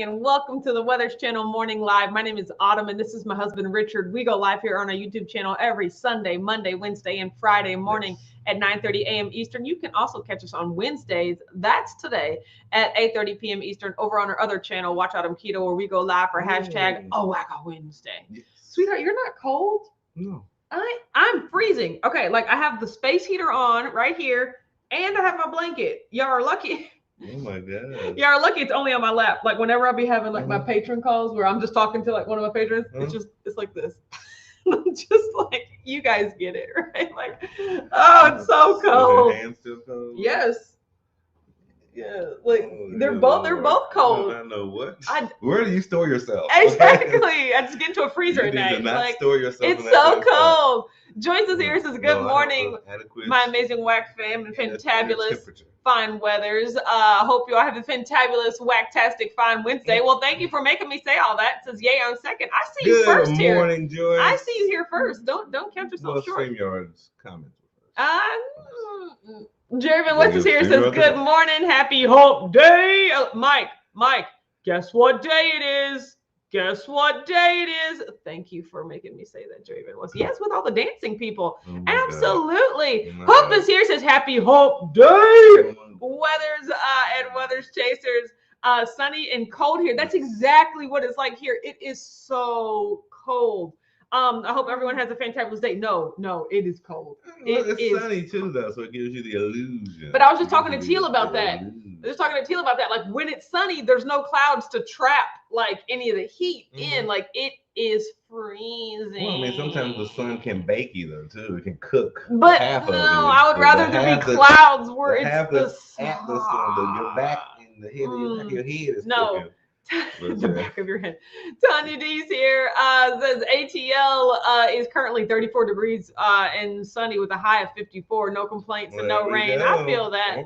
and welcome to the Weathers Channel Morning Live. My name is Autumn, and this is my husband, Richard. We go live here on our YouTube channel every Sunday, Monday, Wednesday, and Friday morning at 9:30 a.m. Eastern. You can also catch us on Wednesdays, that's today, at 8:30 p.m. Eastern over on our other channel, Watch Autumn Keto, where we go live for hashtag Owaka Wednesday. Yes. Sweetheart, you're not cold? No. I'm freezing. Okay, like I have the space heater on right here, and I have my blanket. Y'all are lucky. Oh my God. Y'all are lucky it's only on my lap. Like whenever I'll be having like my patron calls where I'm just talking to like one of my patrons, it's like this. Just like you guys get it, right? Like, oh, it's so cold. Your hands still cold? Yes. Yeah, like they're both cold. I know what. Where do you store yourself? Exactly. I just get into a freezer at night. Like, store yourself. It's so cold. Joyce is here. Says good morning, my amazing whack fam and fantabulous fine weathers. Hope you all have a fantabulous whacktastic fine Wednesday. Well, thank you for making me say all that. It says yay on second. I see you first here. Good morning, Joyce. I see you here first. Don't count yourself short. StreamYard's comments. Jeremy West is here. Says good morning, happy hump day. Mike, guess what day it is? Guess what day it is? Thank you for making me say that, Jeremy West. Yes, with all the dancing people. Absolutely. Hope is here. Says happy hump day. Weathers and Weathers Chasers. Sunny and cold here. That's exactly what it's like here. It is so cold. I hope everyone has a fantabulous day. No, it is cold. It's sunny too, though, so it gives you the illusion. But I was just talking to Teal about that. Like when it's sunny, there's no clouds to trap like any of the heat in. Like it is freezing. Well, I mean, sometimes the sun can bake you though too. It can cook. But I would rather there be clouds where it's the sun. Your back and the head of your head is cooking. The back of your head. Tanya D's here. Says ATL is currently 34 degrees and sunny with a high of 54. No complaints and no rain. I feel that.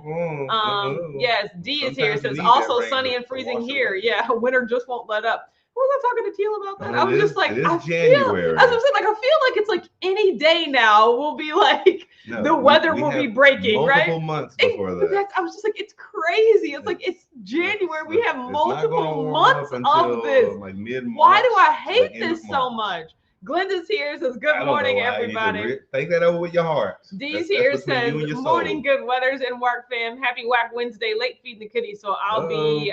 Yes, D is here. Says also sunny and freezing here. Yeah, winter just won't let up. Was I talking to Teal about that? I was just like, January. As I'm saying, like I feel like it's like any day now will be like the weather will be breaking, right? Multiple months before that. I was just like, it's crazy. It's like it's January. We have multiple months of this. Like mid-March, why do I hate this so much? Glenda's here. Says good morning, everybody. Take that over with your heart. D's here says morning, good weathers and work fam. Happy Whack Wednesday. Late feeding the kitty, so I'll be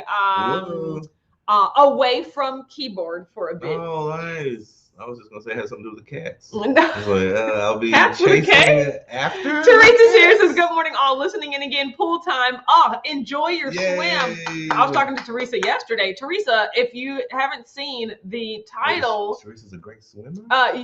away from keyboard for a bit. Oh, nice. I was just gonna say it has something to do with the cats. I'll be chasing it after. Teresa's here. Says good morning, all listening in again. Pool time. Enjoy your swim. I was talking to Teresa yesterday. Teresa, if you haven't seen the title, Teresa's a great swimmer.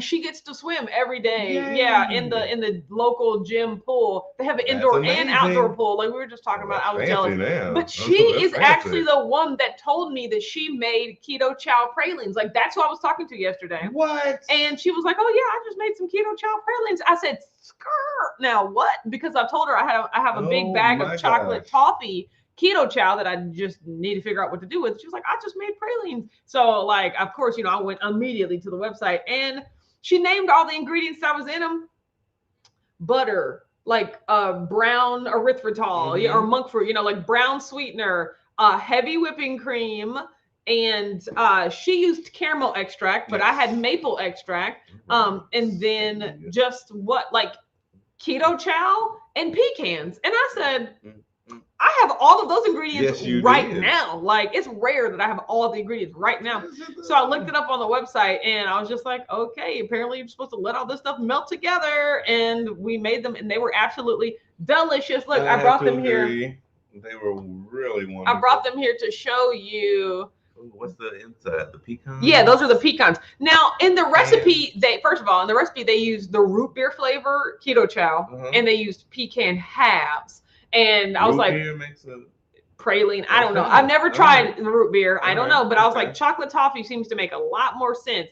She gets to swim every day. Yay. Yeah, in the local gym pool. They have an indoor and outdoor pool. Like we were just talking about. I was jealous. Now. But she is actually the one that told me that she made Keto Chow Pralines. Like that's who I was talking to yesterday. What? And she was like, "Oh yeah, I just made some Keto Chow Pralines." I said, "Skirt." Now what? Because I told her I have a big bag of chocolate toffee Keto Chow that I just need to figure out what to do with. She was like, "I just made pralines." So like, of course, I went immediately to the website and she named all the ingredients that was in them. Butter, like brown erythritol, or monk fruit, like brown sweetener, heavy whipping cream. And she used caramel extract, but I had maple extract. And then just like Keto Chow and pecans. And I said, I have all of those ingredients now. Like it's rare that I have all of the ingredients right now. So I looked it up on the website and I was just like, okay, apparently you're supposed to let all this stuff melt together. And we made them and they were absolutely delicious. Look, I brought them here. They were really wonderful. I brought them here to show you. What's the inside? The pecans? Yeah, those are the pecans. Now, in the recipe, they used the root beer flavor Keto Chow, and they used pecan halves. And I was like, root beer makes a praline. I don't know. I've never tried the root beer. I don't know, but I was like, chocolate toffee semes to make a lot more sense.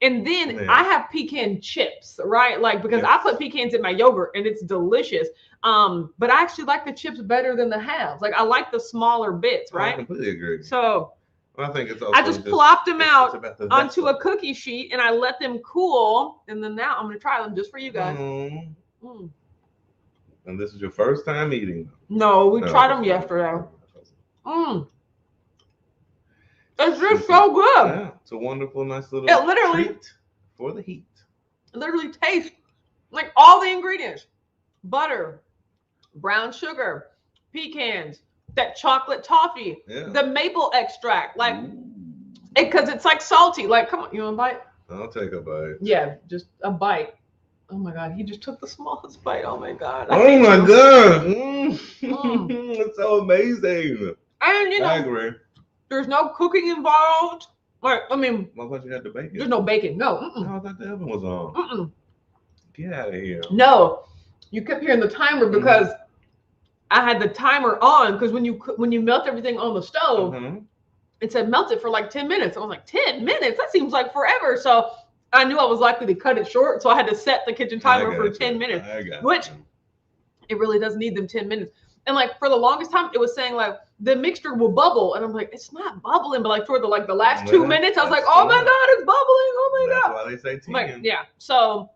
And then I have pecan chips, right? Like because I put pecans in my yogurt and it's delicious. But I actually like the chips better than the halves. Like I like the smaller bits, right? I completely agree. So. I think it's also I just plopped them out onto a cookie sheet and I let them cool. And then now I'm going to try them just for you guys. And this is your first time eating them? No, we tried them yesterday. It's just so good. Yeah, it's a wonderful, nice little treat for the heat. It literally tastes like all the ingredients: butter, brown sugar, pecans, that chocolate toffee, the maple extract, like because it's like salty. Like, come on, you want a bite? I'll take a bite. Yeah, just a bite. Oh my God, he just took the smallest bite. Oh my God. Oh my God. It's so amazing. And I agree. There's no cooking involved. Like, I mean, I thought you had the bacon. There's no bacon. No. I thought the oven was on. Get out of here. No, you kept hearing the timer because I had the timer on because when you melt everything on the stove, it said melt it for like 10 minutes. I was like, 10 minutes? That seems like forever. So I knew I was likely to cut it short. So I had to set the kitchen timer for 10 minutes, which it really does need them 10 minutes. And like for the longest time, it was saying like the mixture will bubble, and I'm like, it's not bubbling. But like toward the last 2 minutes, I was like, oh my God, it's bubbling! Oh my God! That's why they say 10. Like, yeah, so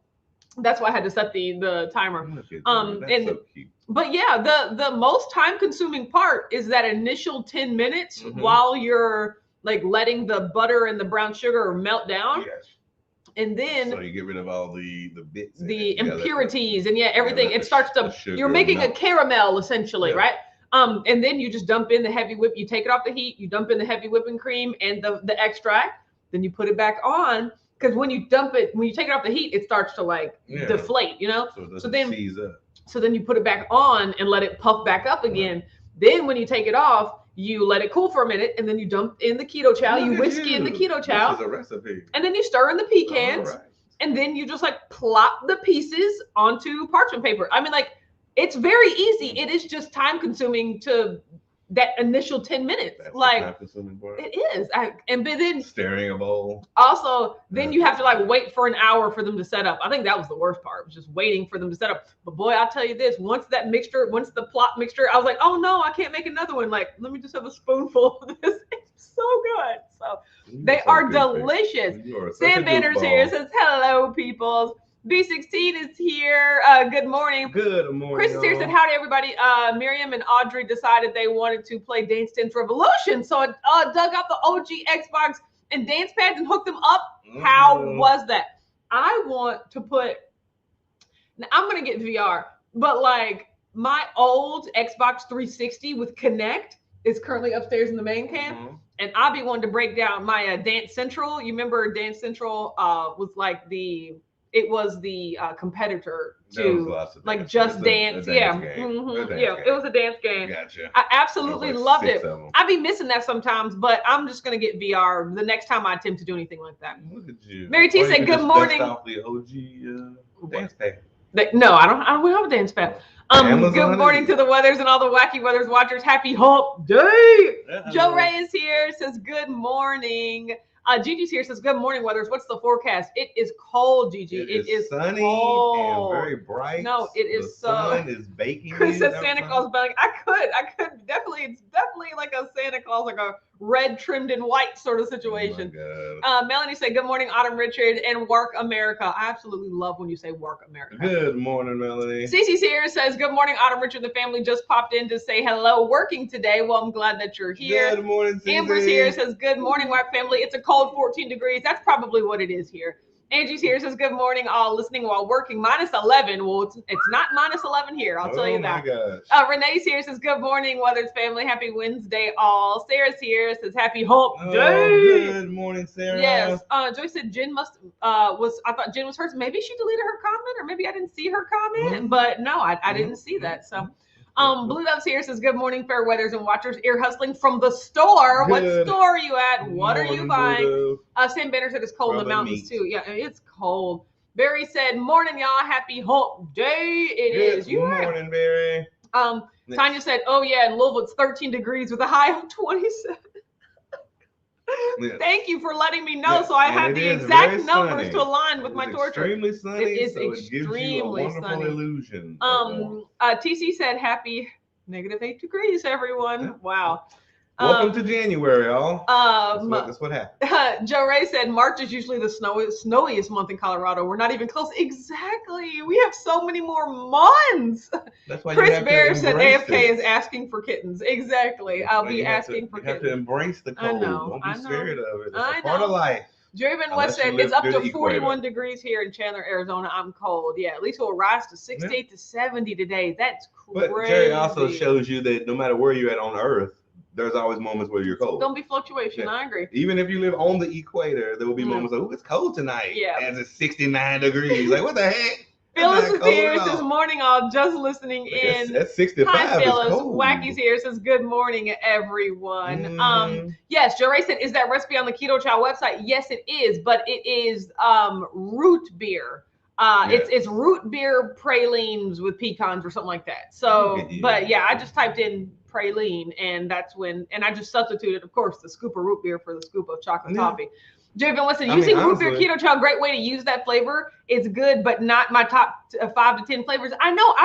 that's why I had to set the timer. That's so cute. But yeah, the most time consuming part is that initial 10 minutes while you're like letting the butter and the brown sugar melt down. Yes. And then so you get rid of all the bits, the impurities, and everything. It starts to you're making a caramel essentially, right? And then you just dump in the heavy whip. You take it off the heat. You dump in the heavy whipping cream and the extract. Then you put it back on because when you take it off the heat, it starts to like deflate, So then seize up. So then you put it back on and let it puff back up again. Then when you take it off, you let it cool for a minute, and then you dump in the keto chow. You whisk in the keto chow. This is a recipe. And then you stir in the pecans, and then you just like plop the pieces onto parchment paper. I mean, like it's very easy. It is just time consuming to that initial 10 minutes. That's like time consuming part. It is. But then stirring a bowl. Also, then you have to like wait for an hour for them to set up. I think that was the worst part, was just waiting for them to set up. But boy, I'll tell you this, once the plot mixture, I was like, oh no, I can't make another one. Like, let me just have a spoonful of this. It's so good. So they are delicious. Sam Banner's here, says hello, peoples. B16 is here. Good morning. Good morning. Chris is here, said howdy, everybody. Miriam and Audrey decided they wanted to play Dance Dance Revolution. So it dug out the OG Xbox and dance pads and hooked them up. How was that? I want to put, now I'm going to get VR, but like my old Xbox 360 with Kinect is currently upstairs in the main cam. And I'll be wanting to break down my Dance Central. You remember Dance Central was like the competitor to like Just Dance. Yeah. It was a dance game. Gotcha. I absolutely loved it. I'd be missing that sometimes, but I'm just going to get VR the next time I attempt to do anything like that. Look at you. Mary T said, good morning. Off the OG dance pad. No, I don't have a dance pad. Good morning to the weathers and all the wacky weathers watchers. Happy hump day. Joe Ray is here, says good morning. Gigi's here, says good morning, weathers. What's the forecast? It is cold, Gigi. It is sunny cold. And very bright. No, it is the sun is baking. Chris says Santa Claus belly. I could definitely. It's definitely like a Santa Claus, like a red trimmed in white sort of situation. Oh Melanie said good morning, Autumn Richard and Work America. I absolutely love when you say Work America. Good morning, Melanie. Cece's here, says good morning, Autumn Richard. The family just popped in to say hello. Working today. Well, I'm glad that you're here. Good morning, Cece. Amber's here, says good morning, White family. It's a cold 14 degrees. That's probably what it is here. Angie's here, says good morning, all listening while working. -11. Well, it's not -11 here. I'll tell you that. Renee's here, says good morning, Weathers family. Happy Wednesday, all. Sarah's here, says happy hump day. Good morning, Sarah. Yes. Joyce said Jen I thought Jen was hers. Maybe she deleted her comment, or maybe I didn't see her comment. But no, I didn't see that. So. Blue Dove's here, says good morning, fair weathers and watchers. Ear hustling from the store. What store are you at? What are you buying? Sam Banner said it's cold in the mountains too. Yeah, it's cold. Barry said, morning, y'all. Happy hump day. It is. Good morning, Barry. Tanya said, oh yeah, in Louisville it's 13 degrees with a high of 27. Thank you for letting me know, so I have the exact numbers to align with my torture. Extremely sunny. It is so extremely it gives you a wonderful sunny. Illusion. TC said happy -8 degrees, everyone. Wow. Welcome to January, y'all. That's what happened. Joe Ray said March is usually the snowiest month in Colorado. We're not even close. Exactly. We have so many more months. That's why Chris Bear said AFK is asking for kittens. Exactly. I'll be asking for kittens. You have to embrace the cold. Don't be scared of it. It's a part of life. Draven West said it's up to 41 degrees here in Chandler, Arizona. I'm cold. Yeah, at least it will rise to 68 to 70 today. That's crazy. But Jerry also shows you that no matter where you're at on Earth, there's always moments where you're cold. It's gonna be fluctuation. Yeah. I agree. Even if you live on the equator, there will be moments like, "Oh, it's cold tonight." Yeah. As it's 69 degrees. Like, what the heck? Phyllis is here. This morning, all just listening in. That's 65. Hi, Phyllis. Wacky's here. Says good morning, everyone. Yes, Joe Ray said, is that recipe on the Keto Chow website? Yes, it is, but it is root beer. It's root beer pralines with pecans or something like that. So, but yeah, I just typed in praline, and that's when, and I just substituted, of course, the scoop of root beer for the scoop of chocolate toffee. Javen, listen, using root beer keto chow, great way to use that flavor. It's good, but not my top 5 to 10 flavors. I know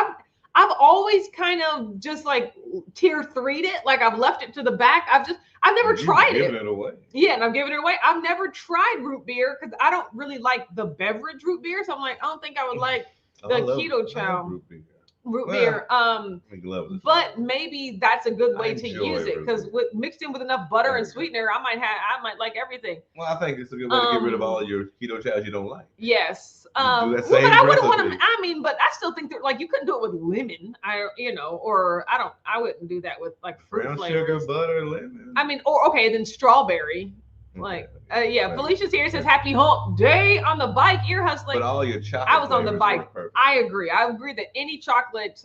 I've always kind of just like tier 3'd it, like I've left it to the back. I've never tried it. It away. Yeah, and I'm giving it away. I've never tried root beer because I don't really like the beverage root beer, so I'm like, I don't think I would like the keto chow. Root beer. But maybe that's a good way to use it because mixed in with enough butter and sweetener, I might like everything. Well, I think it's a good way to get rid of all your keto chows you don't like. Yes. But I wouldn't want to. I mean, but I still think that like you couldn't do it with lemon. I wouldn't do that with like fruit brown flavors. Sugar, butter, lemon. I mean, or okay, then strawberry. Like, Felicia's here says happy hump day on the bike, ear hustling. But all your chocolate. I was on the bike. I agree that any chocolate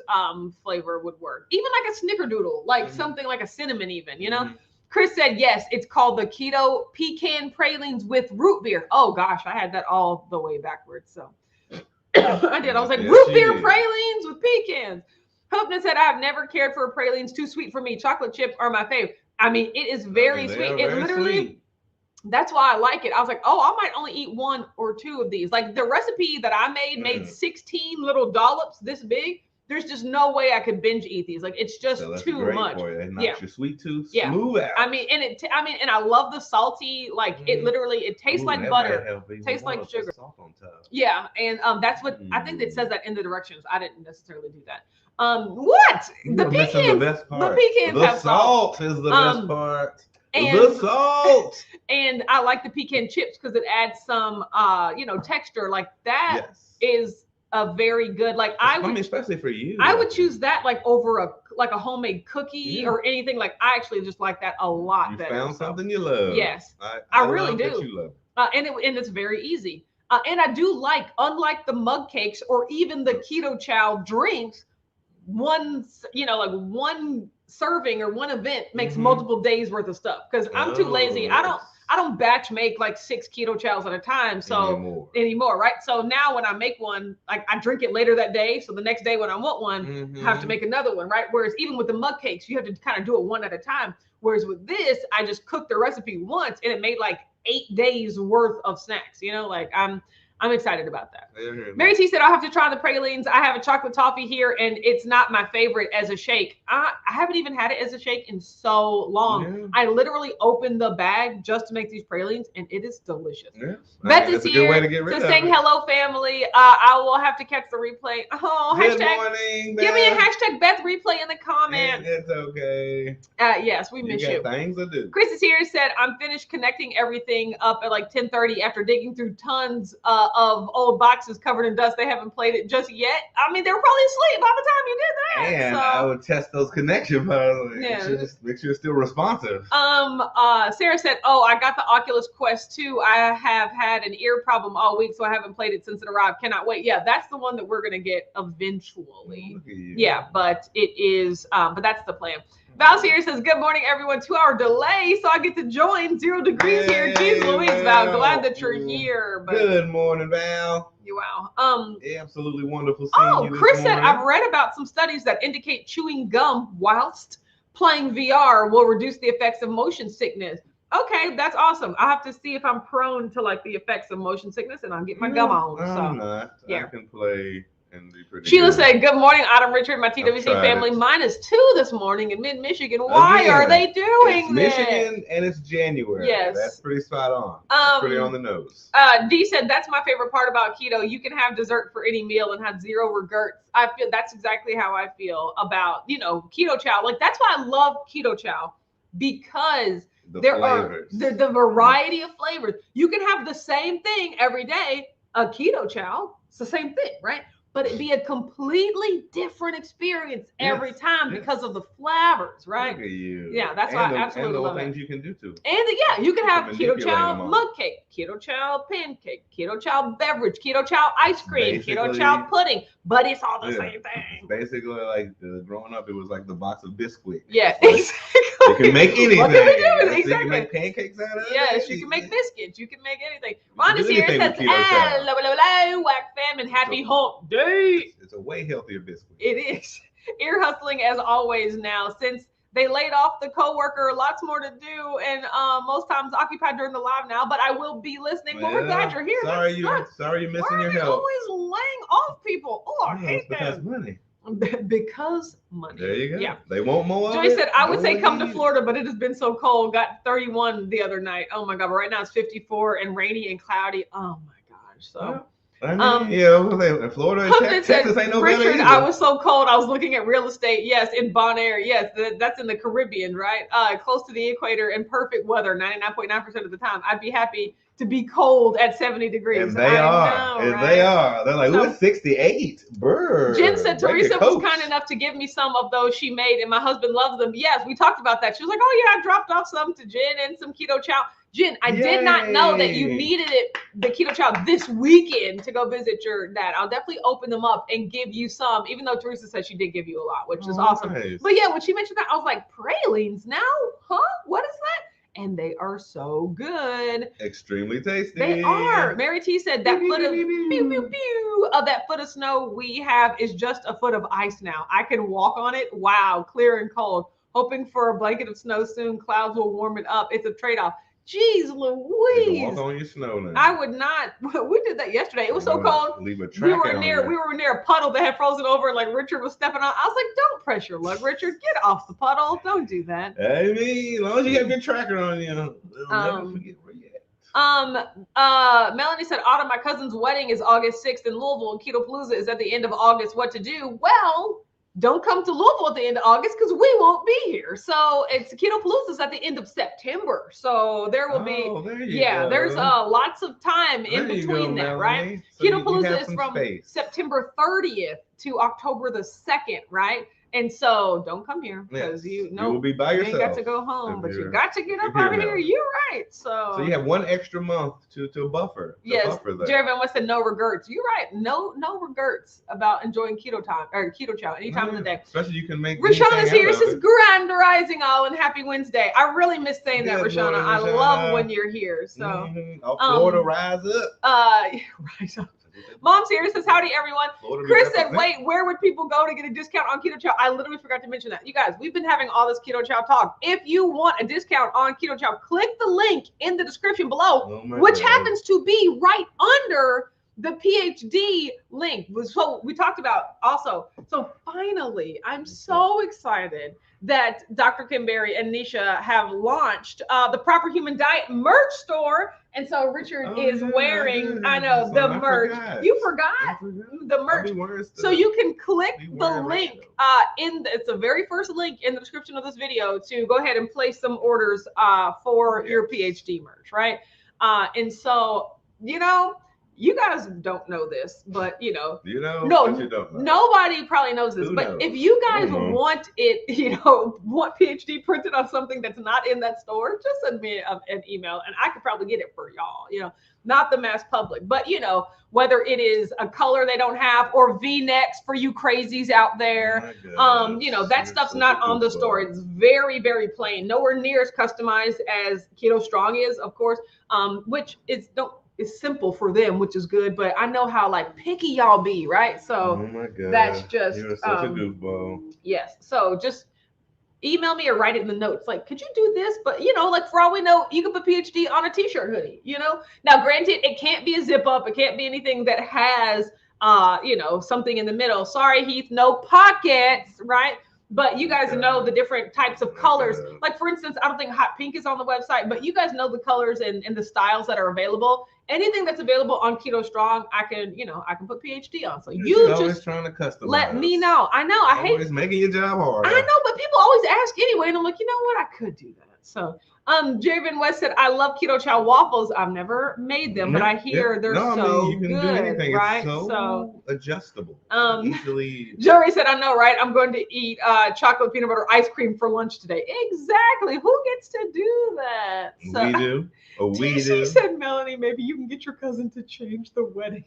flavor would work. Even like a snickerdoodle, like something like a cinnamon even, you know? Chris said, yes, it's called the Keto Pecan Pralines with root beer. Oh gosh, I had that all the way backwards. So I did. I was like, root beer pralines with pecans. Hopeman said, I have never cared for pralines. Too sweet for me. Chocolate chips are my favorite. I mean, it is very sweet. It literally sweet. That's why I like it. I was like, oh, I might only eat 1 or 2 of these. Like the recipe that I made 16 little dollops this big. There's just no way I could binge eat these. Like it's just too much. It knocks your sweet tooth smooth out. I mean, and I love the salty. Like it tastes like butter. Tastes like sugar. Salt on top. Yeah, and that's what I think it says that in the directions. I didn't necessarily do that. What? The pecans. The pecans have salt. Is the best part. The salt. And I like the pecan chips because it adds some texture. Like that is a very good, like I mean, especially for you. I would choose that like over a homemade cookie or anything. Like I actually just like that a lot better. You found something you love. Yes, I really do. You love it. And it's very easy. And I do like, unlike the mug cakes or even the keto chow drinks, one serving or one event makes multiple days worth of stuff because I'm too lazy. I don't batch make like 6 keto chows at a time. So anymore, right? So now when I make one, like I drink it later that day. So the next day when I want one, I have to make another one, right? Whereas even with the mug cakes, you have to kind of do it one at a time. Whereas with this, I just cooked the recipe once and it made like 8 days worth of snacks. You know, like I'm excited about that. Mary T said, I'll have to try the pralines. I have a chocolate toffee here, and it's not my favorite as a shake. I haven't even had it as a shake in so long. Yeah. I literally opened the bag just to make these pralines, and it is delicious. Yeah. Beth is here to saying hello, family. I will have to catch the replay. Oh, good morning, give me a hashtag Beth replay in the comments. It's okay. Yes, we miss you. Things to do. Chris is here, said, I'm finished connecting everything up at like 10:30 after digging through tons of old boxes covered in dust. They haven't played it just yet. I mean, they were probably asleep by the time you did that. And I would test those connections. Make sure it's still responsive. Sarah said, oh, I got the Oculus Quest 2. I have had an ear problem all week, so I haven't played it since it arrived. Cannot wait. Yeah, that's the one that we're gonna get eventually. Yeah, but it is but that's the plan. Val here says, good morning, everyone. 2-hour delay, so I get to join 0 degrees here. Jeez Louise, Val. Glad that you're here. But good morning, Val. Wow. Absolutely wonderful seeing you this Chris morning. said, I've read about some studies that indicate chewing gum whilst playing VR will reduce the effects of motion sickness. Okay, that's awesome. I'll have to see if I'm prone to like the effects of motion sickness, and I'll get my gum on. I'm not. I can play Sheila said, good morning, Autumn, Richard, my TWC family. -2 this morning in mid-Michigan. Why are they doing this? Michigan and it's January. Yes. That's pretty spot on. Pretty on the nose. Dee said, that's my favorite part about keto. You can have dessert for any meal and have zero regrets. I feel that's exactly how I feel about, keto chow. Like, that's why I love keto chow, because there are the variety of flavors. You can have the same thing every day, a keto chow. It's the same thing, right? But it'd be a completely different experience every time because of the flavors, right? Look at you. Yeah, that's why I absolutely love it. And the things you can do too. And you can have keto chow mug cake, keto chow pancake, keto chow beverage, keto chow ice cream, keto chow pudding, but it's all the same thing. Basically, like growing up, it was like the box of biscuits. Yeah, like, exactly. You can make anything. What can we do? Exactly. You can make pancakes out of it. Yes, you can make biscuits. You can make anything. Rhonda's here says, whack fam and happy hump day. It's a way healthier biscuit. It is. Ear hustling as always now. Since they laid off the coworker, lots more to do, and most times occupied during the live now. But I will be listening. Well, we're glad you're here. Sorry you're missing your help. Always laying off people. Oh, I hate that. Because money. Because money. There you go. Yeah. They want more. Joy said, I would say come to Florida, but it has been so cold. Got 31 the other night. Oh my God. But right now it's 54 and rainy and cloudy. Oh my gosh. So. In Florida and Texas ain't no better either. I was so cold. I was looking at real estate. Yes, in Bonaire. Yes, that's in the Caribbean, right? Close to the equator and perfect weather 99.9% of the time. I'd be happy to be cold at 70 degrees. And they are. They're like, it's 68. Brr. Jen said Teresa was kind enough to give me some of those she made, and my husband loves them. Yes, we talked about that. She was like, oh yeah, I dropped off some to Jen and some keto chow. Jen, I did not know that you needed the keto chow this weekend to go visit your dad. I'll definitely open them up and give you some, even though Teresa said she did give you a lot, which is awesome. Nice. But yeah, when she mentioned that, I was like, pralines now? Huh? What is that? And they are so good. Extremely tasty. They are. Mary T said that foot of that foot of snow we have is just a foot of ice now. I can walk on it. Wow, clear and cold. Hoping for a blanket of snow soon. Clouds will warm it up. It's a trade-off. Jeez Louise. Walk on your snow now. I would not. We did that yesterday. It was so cold. Leave a track we were near a puddle that had frozen over, and like Richard was stepping on. I was like, don't press your luck, Richard. Get off the puddle. Don't do that. I mean, as long as you have your tracker on you, they'll never forget where you at. Melanie said, Autumn, my cousin's wedding is August 6th in Louisville, and Keto Palooza is at the end of August. What to do? Well, don't come to Louisville at the end of August because we won't be here. So it's Keto Palooza's at the end of September. So there will be, there's lots of time in between that, right? So Keto Palooza is from September 30th to October the 2nd, right? And so don't come here because you will be by yourself. You ain't got to go home, but you got to get up out of here. You're right. So you have one extra month to buffer. Yes. Jerry Van West said no regrets. You're right. No regrets about enjoying keto time or keto chow anytime of the day. Especially you can make. Rashawn is here. Says grand rising all and happy Wednesday. I really miss saying that, Rashawn. I love when you're here. So Florida, rise up. Rise up. Mom's here. Says howdy everyone. Chris said, wait, where would people go to get a discount on keto chow? I literally forgot to mention that. You guys, we've been having all this keto chow talk. If you want a discount on keto chow, click the link in the description below, which happens to be right under the PhD link. So we talked about also. So finally, I'm so excited that Dr. Kim Berry and Nisha have launched the Proper Human Diet merch store. And so Richard is wearing, the merch. You forgot the merch. So you can click the link it's the very first link in the description of this video to go ahead and place some orders for your PhD merch, right? And so, you guys don't know this, but you don't know. Nobody probably knows this, but if you guys want it, want PhD printed on something that's not in that store, just send me an email and I could probably get it for y'all, not the mass public, but whether it is a color they don't have or V-necks for you crazies out there, that stuff's not on the store. It's very, very plain, nowhere near as customized as Keto Strong is, of course, which it's simple for them, which is good, but I know how picky y'all be, right? So that's just you're such a goofball. Yes. So just email me or write it in the notes. Could you do this? But for all we know, you can put PhD on a t-shirt hoodie, Now, granted, it can't be a zip up, it can't be anything that has you know, something in the middle. Sorry, Heath, no pockets, right? But you guys know the different types of colors. Like, for instance, I don't think hot pink is on the website, but you guys know the colors and the styles that are available. Anything that's available on Keto Strong, I can, you know, I can put PhD on. So you just always trying to customize. Let me know. I know. I hate always making your job hard. I know, but people always ask anyway, and I'm like, you know what? I could do that. So Javen West said, I love Keto Chow waffles. I've never made them, but I hear they're so you can good, do anything. right? It's so adjustable. Easily. Joey said, I know, right? I'm going to eat chocolate peanut butter ice cream for lunch today. Exactly. Who gets to do that? So, we do. We do. Said, Melanie, maybe you can get your cousin to change the wedding.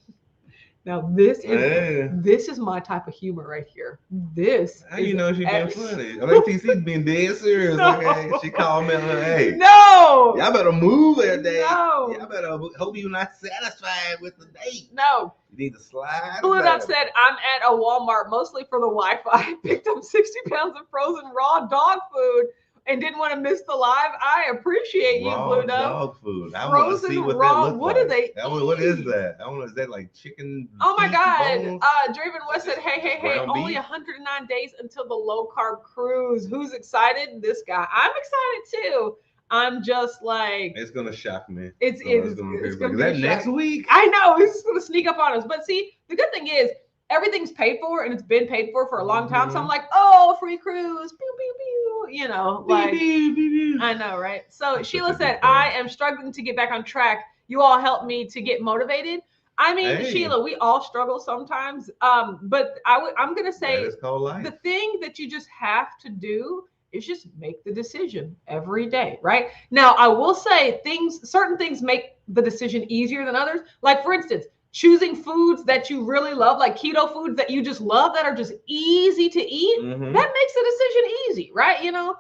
Now this is my type of humor right here. This how you know she being funny? I think TC's being dead serious. No. Okay, she called me. Hey, no, y'all better move that day. No, y'all better hope you're not satisfied with the date. No, you need to slide. Blue Dog said, I'm at a Walmart mostly for the Wi-Fi. Picked up 60 pounds of frozen raw dog food and didn't want to miss the live. I appreciate you, Blue Dog. Dog food. I want to see what that looks like. What do they eat? What is that? I want to. Is that like chicken? Oh my God! Draven West said, "Hey! Only 109 days until the low carb cruise. Who's excited? This guy. I'm excited too. I'm just like it's gonna shock me. It's gonna be that next week. I know it's gonna sneak up on us. But see, the good thing is everything's paid for and it's been paid for a long time. So I'm like, oh, free cruise, pew pew pew. You know, like I know, right? So Sheila said, I am struggling to get back on track. You all help me to get motivated. I mean, Sheila, we all struggle sometimes. But I'm gonna say the thing that you just have to do is just make the decision every day, right? Now, I will say certain things make the decision easier than others. Like, for instance, choosing foods that you really love, like keto foods that you just love, that are just easy to eat, that makes the decision easy, right? You know,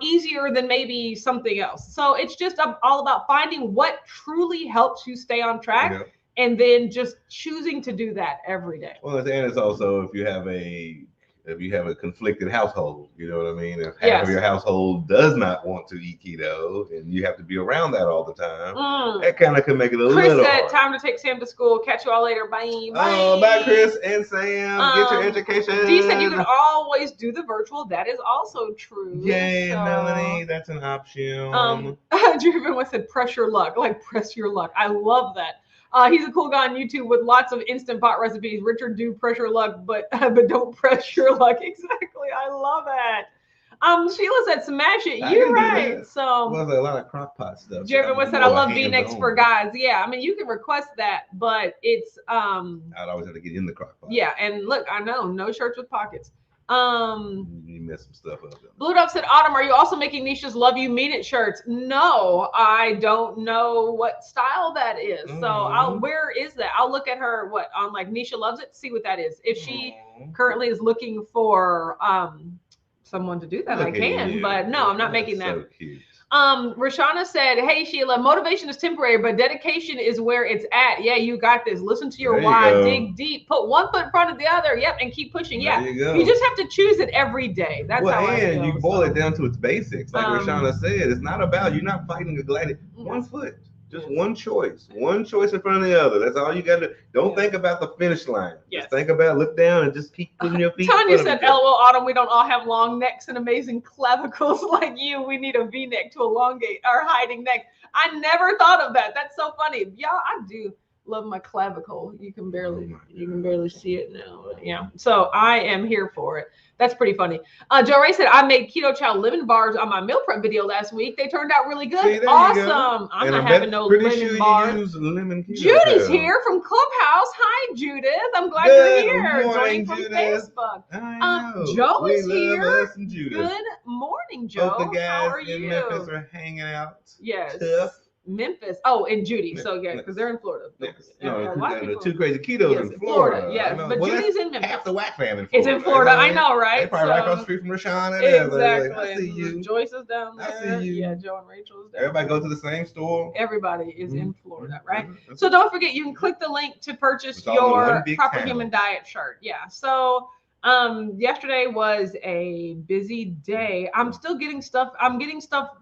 easier than maybe something else. So it's just all about finding what truly helps you stay on track and then just choosing to do that every day. Well, and it's also if you have a conflicted household, you know what I mean? If half of your household does not want to eat keto and you have to be around that all the time, that kind of can make it a little Chris said, hard. Time to take Sam to school. Catch you all later. Bye. Bye, Chris and Sam. Get your education. Dee said you can always do the virtual. That is also true. Yay, Melanie. That's an option. Drew said, press your luck. Like, press your luck. I love that. He's a cool guy on YouTube with lots of instant pot recipes. Richard, do pressure luck, but don't press your luck. Exactly. I love it. Sheila said, smash it. You're right. So well, there's a lot of crock pot stuff. Jeremy said, I love V-necks for guys. Yeah, I mean, you can request that, but it's I'd always have to get in the crock pot. Yeah, and look, I know, no shirts with pockets. You mess some stuff up. Blue Dog said, Autumn, are you also making Nisha's Love You Mean It shirts? No, I don't know what style that is. So where is that? I'll look at her on like Nisha Loves It, see what that is. If she currently is looking for someone to do that, I can. But no, I'm not making that. So cute. Rashana said, hey, Sheila, motivation is temporary, but dedication is where it's at. Yeah, you got this. Listen to your why, dig deep, put one foot in front of the other. Yep. And keep pushing. Yeah. You just have to choose it every day. That's how I feel. And you boil it down to its basics. Like Rashana said, it's not about, you're not fighting a gladiator. One foot. Just one choice in front of the other. That's all you got to do. Don't think about the finish line. Just think about, look down and just keep putting your feet. Tanya said, LOL, Autumn, we don't all have long necks and amazing clavicles like you. We need a V-neck to elongate our hiding neck. I never thought of that. That's so funny. Y'all, I do love my clavicle. You can barely see it now. But yeah. So I am here for it. That's pretty funny. Joe Ray said, I made Keto Chow lemon bars on my meal prep video last week. They turned out really good. Awesome. I'm not having no lemon bars. Judy's here from Clubhouse. Hi, Judith. I'm glad you're here. Joining from Facebook. Joe is here. Good morning, Joe. Both the guys How are you? in Memphis are hanging out. Yes. Tough. Memphis. Oh, and Judy. So yeah, because they're in Florida. The two crazy ketos in Florida. Yeah, but Judy's in Memphis. Half the whack family. It's in Florida. I know, right? They're probably right across the street from Rashawn. Exactly. I see you. Joyce is down there. I see you. Yeah, Joe and Rachel is down Everybody go to the same store. Everybody is in Florida, right? So don't forget, you can click the link to purchase your Proper Human Diet shirt. Yeah. So yesterday was a busy day. I'm getting stuff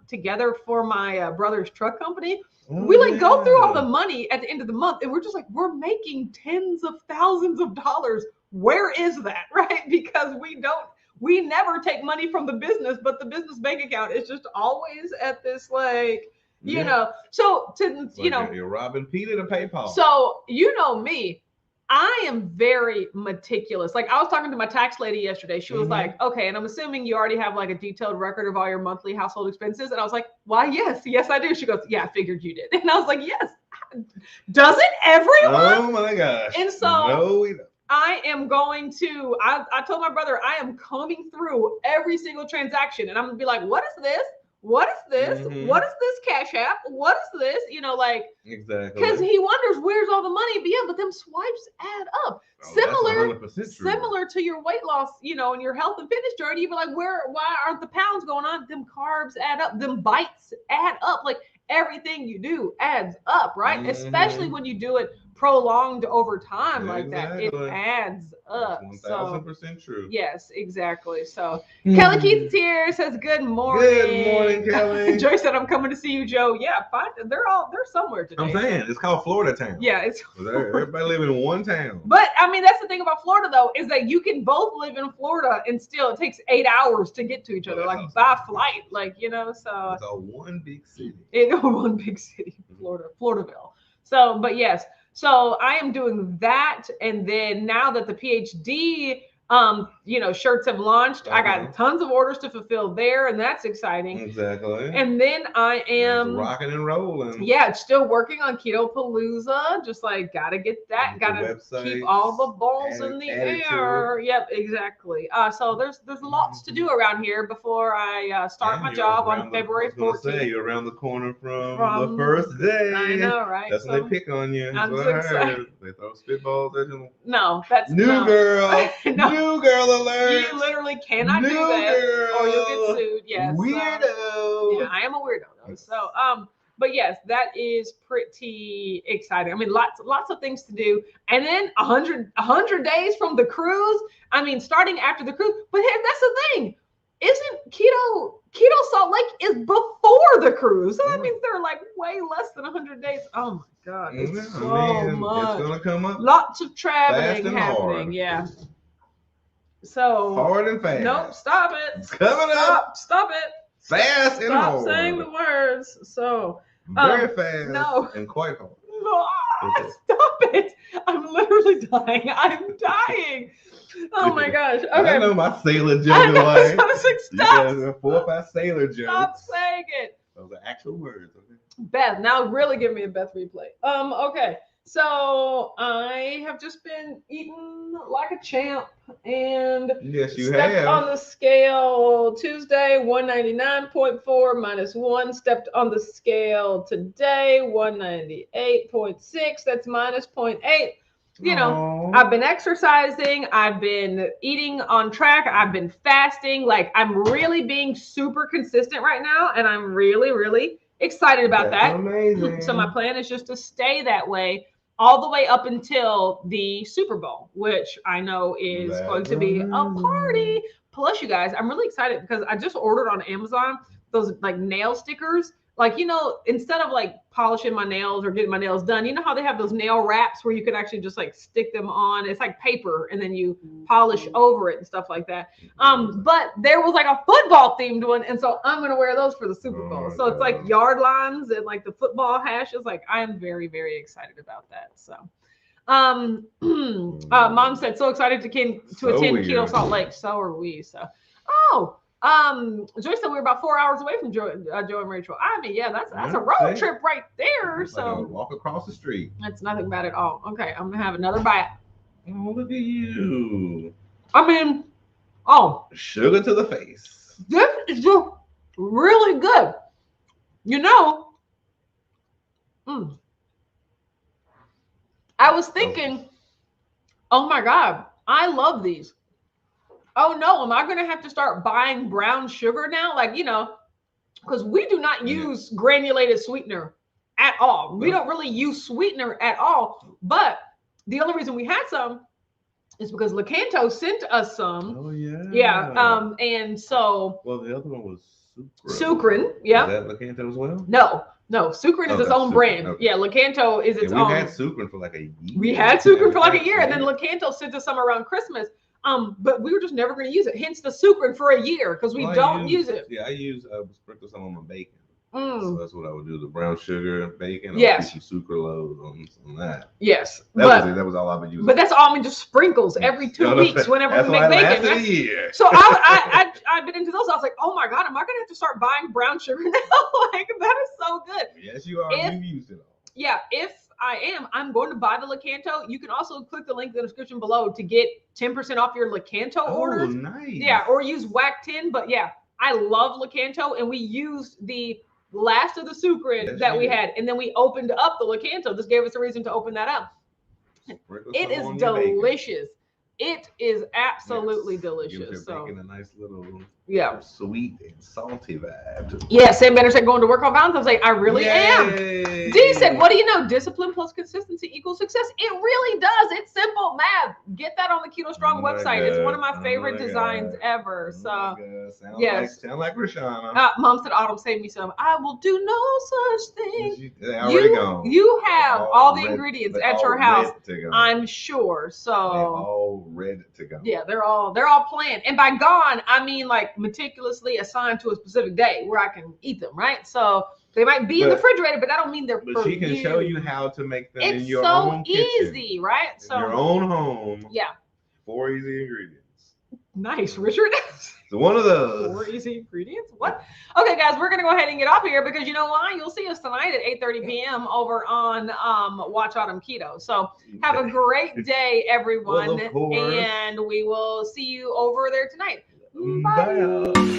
together for my brother's truck company. we like go through all the money at the end of the month, and we're just like, we're making tens of thousands of dollars. Where is that, right? Because we never take money from the business, but the business bank account is just always at this like, you know. So you're robbing Peter to pay Paul. So you know me. I am very meticulous. Like I was talking to my tax lady yesterday. She was like, okay, and I'm assuming you already have like a detailed record of all your monthly household expenses. And I was like, why, yes, I do. She goes, yeah, I figured you did. And I was like, yes. Doesn't everyone? Oh my gosh. And so no, we don't. I am going to, I told my brother, I am combing through every single transaction and I'm gonna be like, what is this? What is this? What is this Cash App? What is this? You know, like, exactly. Because he wonders where's all the money. But yeah, but them swipes add up. Similar to your weight loss, you know, and your health and fitness journey. You'd be like, why aren't the pounds going on? Them carbs add up. Them bites add up. Like everything you do adds up, right? Especially when you do it prolonged over time like that. It adds up. 1,000% true. Yes, exactly. So Kelly Keith's here, says good morning. Good morning, Kelly. Joy said, I'm coming to see you, Joe. Yeah, fine. They're somewhere today. I'm saying it's called Florida town. Yeah, it's everybody live in one town. But I mean, that's the thing about Florida though, is that you can both live in Florida and still it takes 8 hours to get to each other, like by flight. Like, you know, so it's all one big city. One big city, Floridaville. So, but yes. So I am doing that. And then now that the PhD, shirts have launched, I got tons of orders to fulfill there. And that's exciting. Exactly. And then I am rocking and rolling. Yeah. Still working on Keto Palooza. Just like, got to get that. Got to keep all the balls in the air. Yep, exactly. So there's lots to do around here before I start my job on February 14th. You're around the corner from the first day. I know, right? That's when they pick on you. I'm so excited. They throw spitballs at you. No, that's new girl. New girl alert. You literally cannot do that, or you'll get sued. Yes. Weirdo. Yeah, I am a weirdo though. So, but yes, that is pretty exciting. I mean, lots of things to do, and then 100 days from the cruise. I mean, starting after the cruise. But that's the thing. Isn't Keto Salt Lake is before the cruise, so that means they're like way less than 100 days. Oh my God, it's much. It's gonna come up. Lots of traveling happening. Hard. Yeah. So hard and fast. Nope, stop it. It's coming up. Stop it. Fast and hard. Stop saying the words. So very fast and quite hard. Stop it. I'm literally dying. I'm dying. Oh my gosh. Okay. I know my sailor joke. I was like, stop. You 4 or 5 sailor jokes. Stop saying it. Those are actual words. Okay. Beth, now really give me a Beth replay. Okay. So I have just been eating like a champ and stepped on the scale Tuesday, 199.4 minus 1. Stepped on the scale today, 198.6. That's minus 0.8. You know, I've been exercising. I've been eating on track. I've been fasting. Like I'm really being super consistent right now. And I'm really, really excited about that. Amazing. So my plan is just to stay that way all the way up until the Super Bowl, which I know is going to be a party. Plus, you guys, I'm really excited because I just ordered on Amazon those like nail stickers. Like, you know, instead of like polishing my nails or getting my nails done, you know how they have those nail wraps where you can actually just like stick them on. It's like paper and then you polish over it and stuff like that. But there was like a football themed one. And so I'm going to wear those for the Super Bowl. So it's like yard lines and like the football hashes. Like I am very, very excited about that. So Mom said, so excited to attend Keto Salt Lake. So are we. So, Joyce said we were about 4 hours away from Joe and Rachel. I mean, yeah, that's a road trip right there. So walk across the street. That's nothing bad at all. Okay, I'm gonna have another bite. Oh, look at you. I mean, sugar to the face. This is just really good. You know, I was thinking, oh my God, I love these. Oh no, am I going to have to start buying brown sugar now? Like, you know, because we do not use granulated sweetener at all. We don't really use sweetener at all. But the only reason we had some is because Lakanto sent us some. Oh, yeah. Yeah. And so. Well, the other one was Sucrin. Yeah. Is that Lakanto as well? No. No, Sucrin is its own brand. Okay. Yeah, Lakanto is its own. We had Sucrin for like a year. We had Sucrin for like a year, and then Lakanto sent us some around Christmas. But we were just never going to use it. Hence the Sucrin for a year because we don't use it. Yeah, I use sprinkle some on my bacon. So that's what I would do: the brown sugar, bacon. Yes. Some sucralose on that. Yes. That was all I've been using. But that's all. I mean, just sprinkles every 2 weeks whenever we make bacon. Right? So I've been into those. I was like, oh my god, am I going to have to start buying brown sugar now? Like that is so good. Yes, you are. You used it all. Yeah. If I'm going to buy the Lakanto. You can also click the link in the description below to get 10% off your Lakanto orders. Nice. Yeah, or use WAC 10. But yeah, I love Lakanto, and we used the last of the Sucrin that we had, and then we opened up the Lakanto. This gave us a reason to open that up. It is delicious. It is absolutely delicious. So a nice little sweet and salty vibe. Yeah, Sam Banner said going to work on Valentine's Day. I really am. D said, what do you know? Discipline plus consistency equals success. It really does. It's simple math. Get that on the Keto Strong website. It's one of my favorite designs ever. So sound like Rashana. Mom said, Autumn, save me some. I will do no such thing. You have all the ingredients at your house, I'm sure. So all ready to go. Yeah, they're all planned. And by gone, I mean like meticulously assigned to a specific day where I can eat them, right? So they might be in the refrigerator, but that don't mean they're But she can show you how to make them in your own kitchen. It's so easy, right? In your own home. Yeah. 4 easy ingredients. Nice, Richard. So one of those 4 easy ingredients. What? Okay, guys, we're gonna go ahead and get off here because you know why? You'll see us tonight at 8:30 p.m. over on Watch Autumn Keto. So have a great day, everyone, and we will see you over there tonight. Bye.